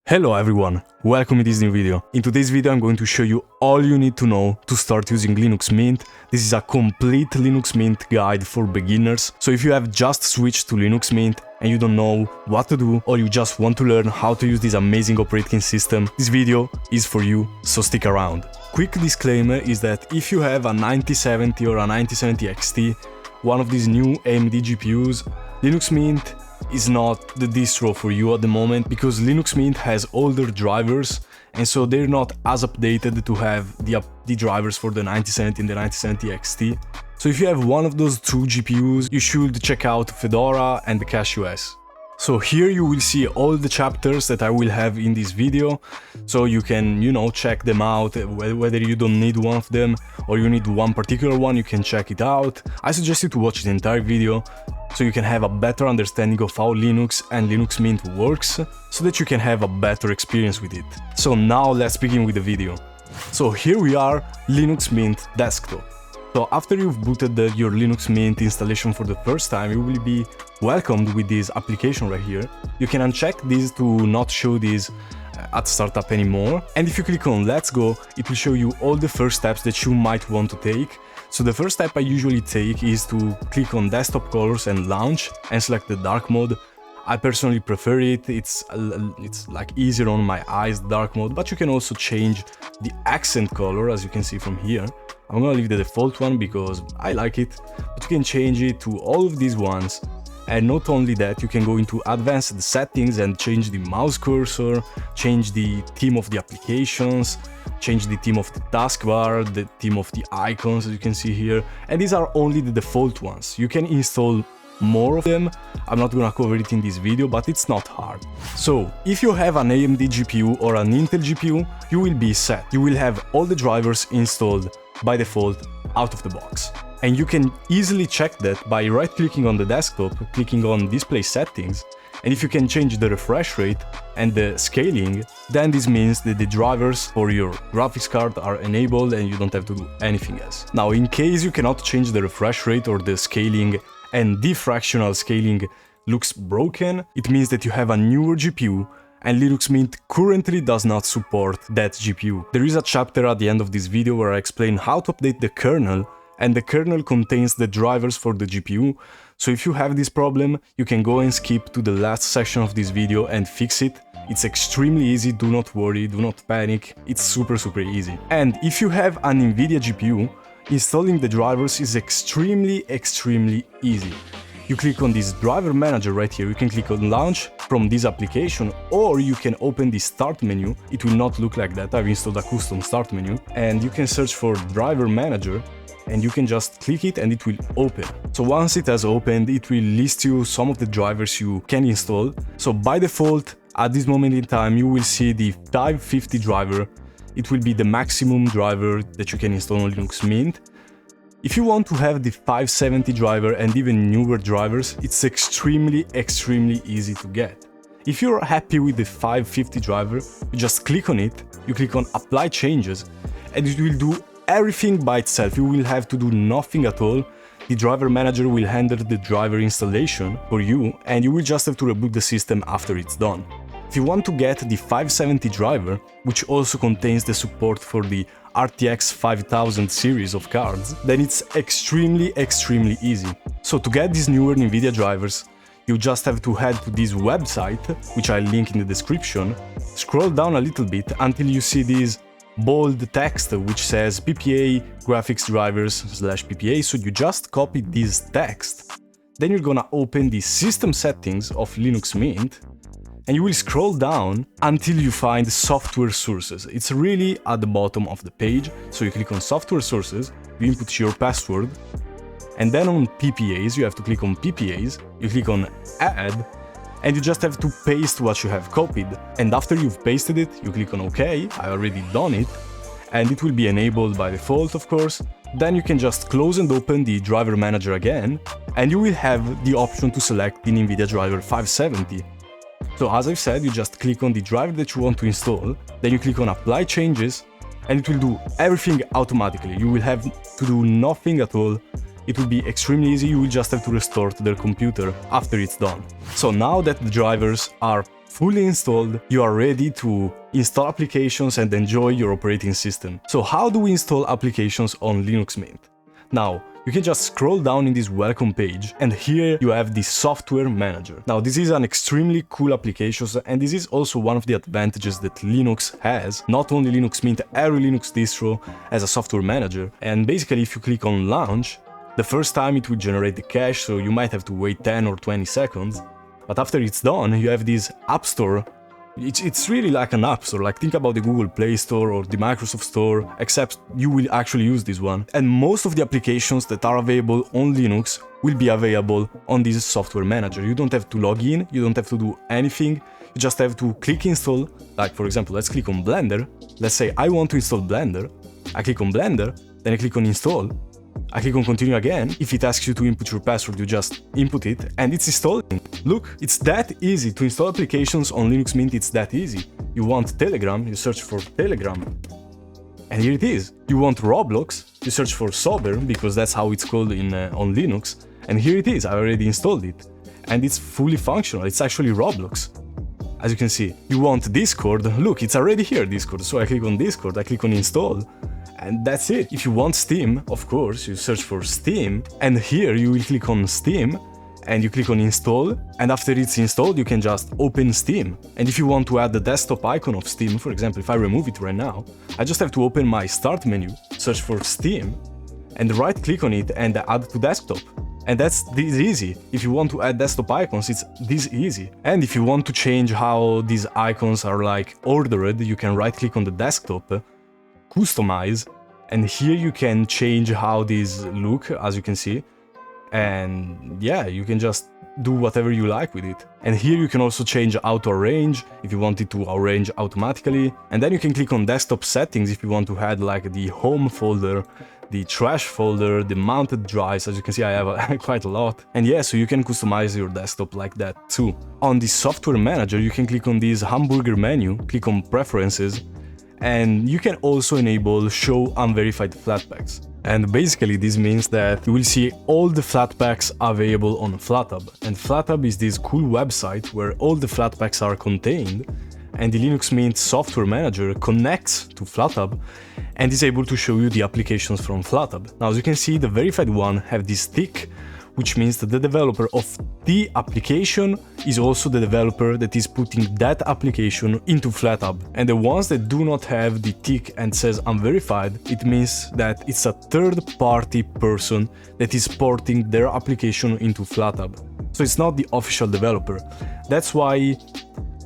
Hello everyone, welcome to this new video. In today's video I'm going to show you all you need to know to start using Linux Mint. This is a complete Linux Mint guide for beginners. So if you have just switched to Linux Mint and you don't know what to do, or you just want to learn how to use this amazing operating system, this video is for you, so stick around. Quick disclaimer is that if you have a 9070 or a 9070 XT, one of these new AMD GPUs, Linux Mint is not the distro for you at the moment, because Linux Mint has older drivers and so they're not as updated to have the drivers for the 9070 and the 9070 XT. So if you have one of those two GPUs, you should check out Fedora and the CacheOS. So here you will see all the chapters that I will have in this video, so you can, check them out. Whether you don't need one of them or you need one particular one, you can check it out. I suggest you to watch the entire video so you can have a better understanding of how Linux and Linux Mint works, so that you can have a better experience with it. So now let's begin with the video. So here we are, Linux Mint desktop. So after you've booted your Linux Mint installation for the first time, you will be welcomed with this application right here. You can uncheck this to not show this at startup anymore. And if you click on Let's Go, it will show you all the first steps that you might want to take. So the first step I usually take is to click on Desktop Colors and Launch and select the dark mode. I personally prefer it. It's like easier on my eyes, dark mode, but you can also change the accent color, as you can see from here. I'm gonna leave the default one because I like it, but you can change it to all of these ones. And not only that, you can go into advanced settings and change the mouse cursor, change the theme of the applications, change the theme of the taskbar, the theme of the icons, as you can see here. And these are only the default ones. You can install more of them. I'm not gonna cover it in this video, but it's not hard. So if you have an AMD GPU or an Intel GPU, you will be set. You will have all the drivers installed by default out of the box. And you can easily check that by right-clicking on the desktop, clicking on Display Settings, and if you can change the refresh rate and the scaling, then this means that the drivers for your graphics card are enabled and you don't have to do anything else. Now, in case you cannot change the refresh rate or the scaling and the fractional scaling looks broken, it means that you have a newer GPU and Linux Mint currently does not support that GPU. There is a chapter at the end of this video where I explain how to update the kernel, and the kernel contains the drivers for the GPU. So if you have this problem, you can go and skip to the last section of this video and fix it. It's extremely easy, do not worry, do not panic, it's super easy. And if you have an Nvidia GPU, installing the drivers is extremely easy. You click on this driver manager right here, you can click on launch from this application, or you can open the start menu. It will not look like that, I've installed a custom start menu, and you can search for driver manager and you can just click it and it will open. So once it has opened, it will list you some of the drivers you can install. So by default, at this moment in time, you will see the 550 driver. It will be the maximum driver that you can install on Linux Mint. If you want to have the 570 driver and even newer drivers, it's extremely easy to get. If you're happy with the 550 driver, you just click on it, you click on Apply Changes, and it will do everything by itself. You will have to do nothing at all. The driver manager will handle the driver installation for you, and you will just have to reboot the system after it's done. If you want to get the 570 driver, which also contains the support for the RTX 5000 series of cards, then it's extremely easy. So to get these newer Nvidia drivers, you just have to head to this website, which I link in the description, scroll down a little bit until you see this bold text which says PPA graphics drivers /PPA. So you just copy this text, then you're gonna open the system settings of Linux Mint, and you will scroll down until you find software sources. It's really at the bottom of the page. So you click on software sources, you input your password, and then on PPAs, you have to click on PPAs, you click on add, and you just have to paste what you have copied. And after you've pasted it, you click on OK, I already done it, and it will be enabled by default, of course. Then you can just close and open the driver manager again, and you will have the option to select the Nvidia driver 570. So as I've said, you just click on the driver that you want to install, then you click on Apply Changes, and it will do everything automatically. You will have to do nothing at all. It will be extremely easy, you will just have to restore to their computer after it's done. So now that the drivers are fully installed, you are ready to install applications and enjoy your operating system. So how do we install applications on Linux Mint? Now, you can just scroll down in this welcome page, and here you have the software manager. Now, this is an extremely cool application, and this is also one of the advantages that Linux has. Not only Linux Mint, every Linux distro has a software manager. And basically, if you click on launch, the first time it will generate the cache, so you might have to wait 10 or 20 seconds. But after it's done, you have this App Store. It's really like an app store, like think about the Google Play Store or the Microsoft Store, except you will actually use this one. And most of the applications that are available on Linux will be available on this software manager. You don't have to log in, you don't have to do anything, you just have to click install. Like for example, let's click on Blender. Let's say I want to install Blender. I click on Blender, then I click on install. I click on continue again. If it asks you to input your password, you just input it and it's installing. Look, it's that easy to install applications on Linux Mint. It's that easy. You want Telegram, you search for Telegram, and here it is. You want Roblox, you search for Sober, because that's how it's called on Linux, and here it is. I already installed it, and it's fully functional. It's actually Roblox, as you can see. You want Discord, look, it's already here, Discord. So I click on Discord, I click on install, and that's it. If you want Steam, of course, you search for Steam, and here you will click on Steam, and you click on install, and after it's installed, you can just open Steam. And if you want to add the desktop icon of Steam, for example, if I remove it right now, I just have to open my start menu, search for Steam, and right click on it and add to desktop. And that's this easy. If you want to add desktop icons, it's this easy. And if you want to change how these icons are like ordered, you can right click on the desktop, customize, and here you can change how these look, as you can see. And yeah, you can just do whatever you like with it. And here you can also change auto arrange if you want it to arrange automatically. And then you can click on desktop settings if you want to add like the home folder, the trash folder, the mounted drives. As you can see, I have quite a lot. And yeah, so you can customize your desktop like that too. On the software manager, you can click on this hamburger menu, click on preferences, and you can also enable show unverified flatpaks. And basically this means that you will see all the flatpaks available on FlatHub. And FlatHub is this cool website where all the flatpaks are contained, and the Linux Mint software manager connects to FlatHub and is able to show you the applications from FlatHub. Now, as you can see, the verified one have this tick, which means that the developer of the application is also the developer that is putting that application into FlatHub. And the ones that do not have the tick and says unverified, it means that it's a third-party person that is porting their application into FlatHub. So it's not the official developer. That's why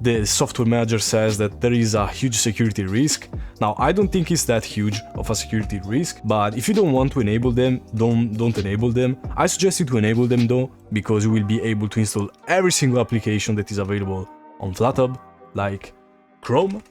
the software manager says that there is a huge security risk. Now, I don't think it's that huge of a security risk, but if you don't want to enable them, don't enable them. I suggest you to enable them though, because you will be able to install every single application that is available on FlatHub, like Chrome.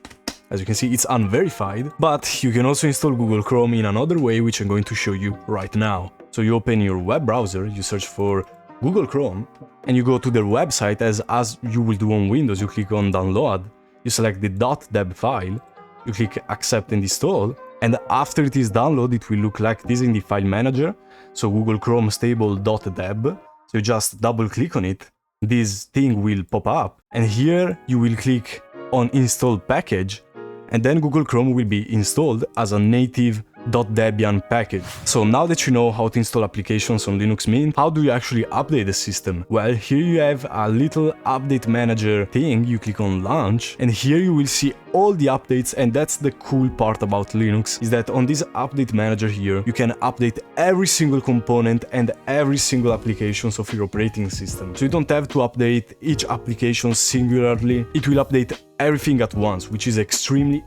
As you can see, it's unverified, but you can also install Google Chrome in another way, which I'm going to show you right now. So you open your web browser, you search for Google Chrome, and you go to their website as you will do on Windows. You click on download, you select the .deb file, you click accept and install, and after it is downloaded, it will look like this in the file manager. So Google Chrome stable.deb, so you just double click on it, this thing will pop up, and here you will click on install package, and then Google Chrome will be installed as a native .debian package. So now that you know how to install applications on Linux Mint, how do you actually update the system? Well, here you have a little update manager thing. You click on launch, and here you will see all the updates. And that's the cool part about Linux, is that on this update manager here, you can update every single component and every single applications of your operating system. So you don't have to update each application singularly. It will update everything at once, which is extremely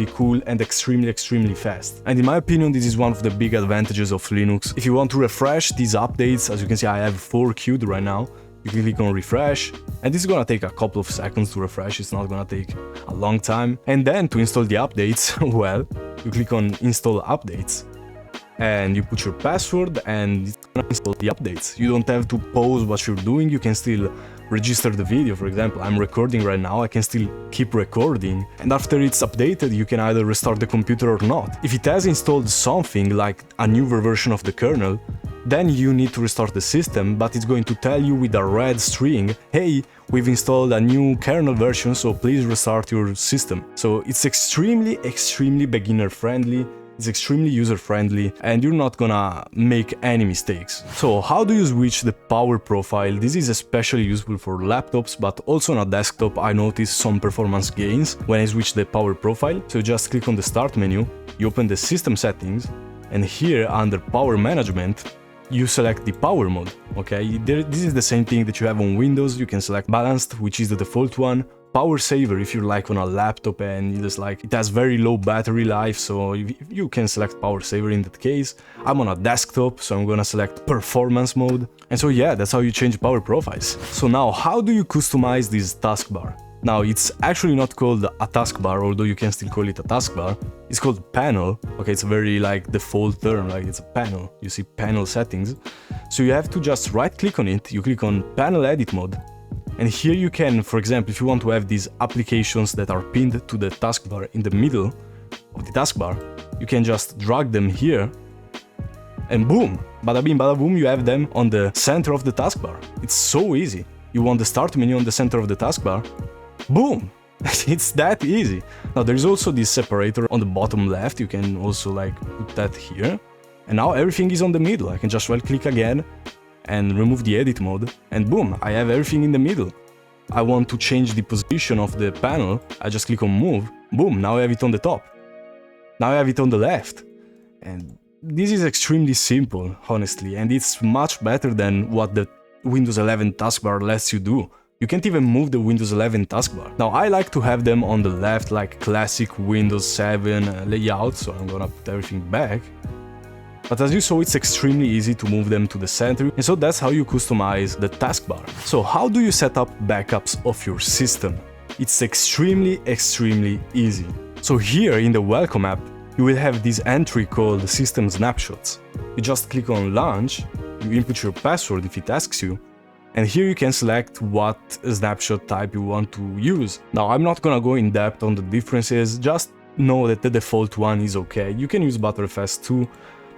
cool and extremely fast. And in my opinion, this is one of the big advantages of Linux. If you want to refresh these updates, as you can see, I have 4 queued right now. You can click on refresh, and this is gonna take a couple of seconds to refresh. It's not gonna take a long time. And then to install the updates, well, you click on install updates, and you put your password, and it's gonna install the updates. You don't have to pause what you're doing. You can still register the video. For example, I'm recording right now, I can still keep recording, and after it's updated, you can either restart the computer or not. If it has installed something like a newer version of the kernel, Then you need to restart the system, but it's going to tell you with a red string, hey, we've installed a new kernel version, so please restart your system. So it's extremely beginner friendly, it's extremely user friendly, and you're not gonna make any mistakes. So how do you switch the power profile? This is especially useful for laptops, but also on a desktop I noticed some performance gains when I switch the power profile. So just click on the start menu, you open the system settings, and here under power management, you select the power mode, okay? This is the same thing that you have on Windows. You can select balanced, which is the default one. Power saver if you're like on a laptop and it has very low battery life, so you can select power saver in that case. I'm on a desktop, so I'm gonna select performance mode. And so yeah, that's how you change power profiles. So now, how do you customize this taskbar? Now, it's actually not called a taskbar, although you can still call it a taskbar. It's called panel. Okay, it's a very like default term, like it's a panel. You see panel settings. So you have to just right click on it, you click on panel edit mode. And here you can, for example, if you want to have these applications that are pinned to the taskbar in the middle of the taskbar, you can just drag them here and boom, bada bing, bada boom, you have them on the center of the taskbar. It's so easy. You want the start menu on the center of the taskbar, boom, it's that easy. Now there's also this separator on the bottom left, you can also like put that here. And now everything is on the middle. I can just right click again and remove the edit mode, and boom, I have everything in the middle. I want to change the position of the panel, I just click on move, boom, now I have it on the top. Now I have it on the left. And this is extremely simple, honestly, and it's much better than what the Windows 11 taskbar lets you do. You can't even move the Windows 11 taskbar. Now I like to have them on the left like classic Windows 7 layout, so I'm gonna put everything back. But as you saw, it's extremely easy to move them to the center, and so that's how you customize the taskbar. So how do you set up backups of your system? It's extremely easy. So here in the Welcome app, you will have this entry called System Snapshots. You just click on Launch, you input your password if it asks you, and here you can select what snapshot type you want to use. Now I'm not gonna go in depth on the differences, just know that the default one is okay. You can use Btrfs too,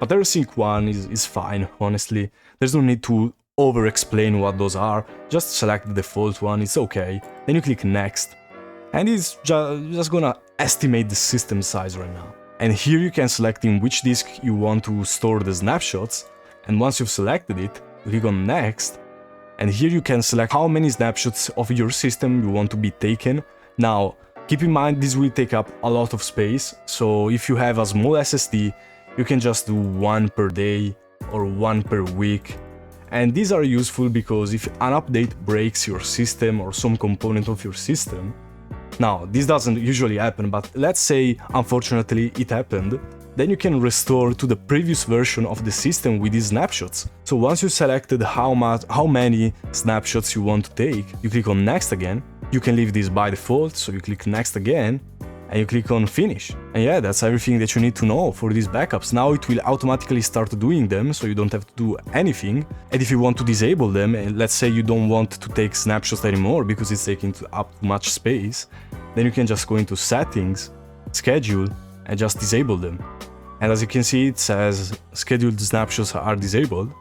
but rsync one is fine, honestly. There's no need to over-explain what those are, just select the default one, it's okay. Then you click next, and it's just gonna estimate the system size right now. And here you can select in which disk you want to store the snapshots, and once you've selected it, click on next, and here you can select how many snapshots of your system you want to be taken. Now, keep in mind this will take up a lot of space, so if you have a small SSD, you can just do one per day or one per week. And these are useful because if an update breaks your system or some component of your system, now this doesn't usually happen, but let's say unfortunately it happened, then you can restore to the previous version of the system with these snapshots. So once you selected how many snapshots you want to take, you click on next again. You can leave this by default, so you click next again, and you click on finish. And yeah, that's everything that you need to know for these backups. Now it will automatically start doing them, so you don't have to do anything. And if you want to disable them, and let's say you don't want to take snapshots anymore because it's taking up too much space, then you can just go into settings, schedule, and just disable them. And as you can see, it says scheduled snapshots are disabled.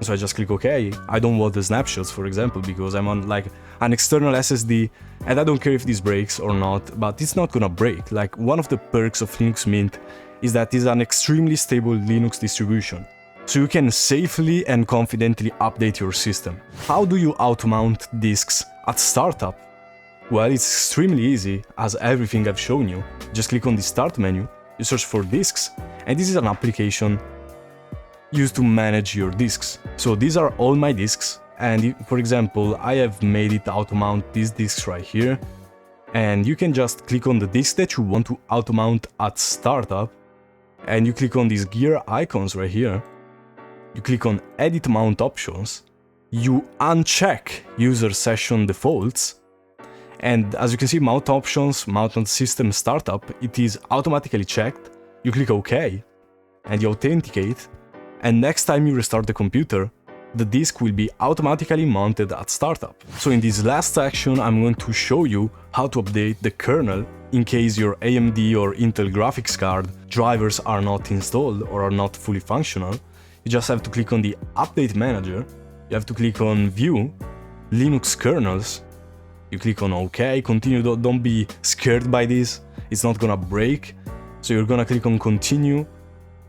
So I just click OK. I don't want the snapshots, for example, because I'm on like an external SSD and I don't care if this breaks or not, but it's not gonna break. Like, one of the perks of Linux Mint is that it's an extremely stable Linux distribution, so you can safely and confidently update your system. How do you auto-mount disks at startup? Well, it's extremely easy, as everything I've shown you. Just click on the start menu, you search for disks, and this is an application used to manage your disks. So these are all my disks, and for example, I have made it auto-mount these disks right here, and you can just click on the disk that you want to auto-mount at startup, and you click on these gear icons right here, you click on edit mount options, you uncheck user session defaults, and as you can see, mount options, mount on system startup, it is automatically checked. You click OK, and you authenticate, and next time you restart the computer, the disk will be automatically mounted at startup. So in this last section, I'm going to show you how to update the kernel in case your AMD or Intel graphics card drivers are not installed or are not fully functional. you just have to click on the Update Manager, you have to click on View, Linux Kernels, you click on OK, continue, don't be scared by this, it's not gonna break. So you're gonna click on Continue,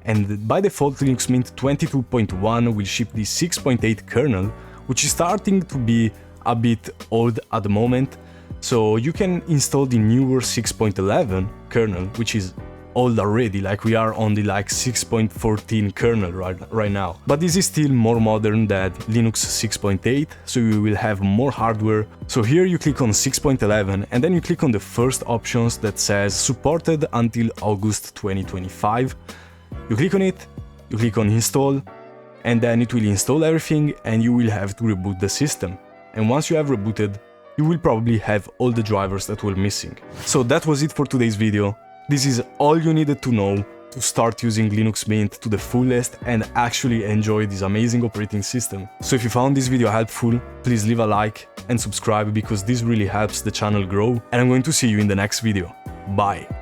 and by default Linux Mint 22.1 will ship the 6.8 kernel, which is starting to be a bit old at the moment. So you can install the newer 6.11 kernel, which is old already, like we are on the 6.14 kernel right now. But this is still more modern than Linux 6.8, so you will have more hardware. So here you click on 6.11 and then you click on the first options that says supported until August 2025. You click on it, you click on install, and then it will install everything and you will have to reboot the system. And once you have rebooted, you will probably have all the drivers that were missing. So that was it for today's video. This is all you needed to know to start using Linux Mint to the fullest and actually enjoy this amazing operating system. So if you found this video helpful, please leave a like and subscribe because this really helps the channel grow, and I'm going to see you in the next video. Bye!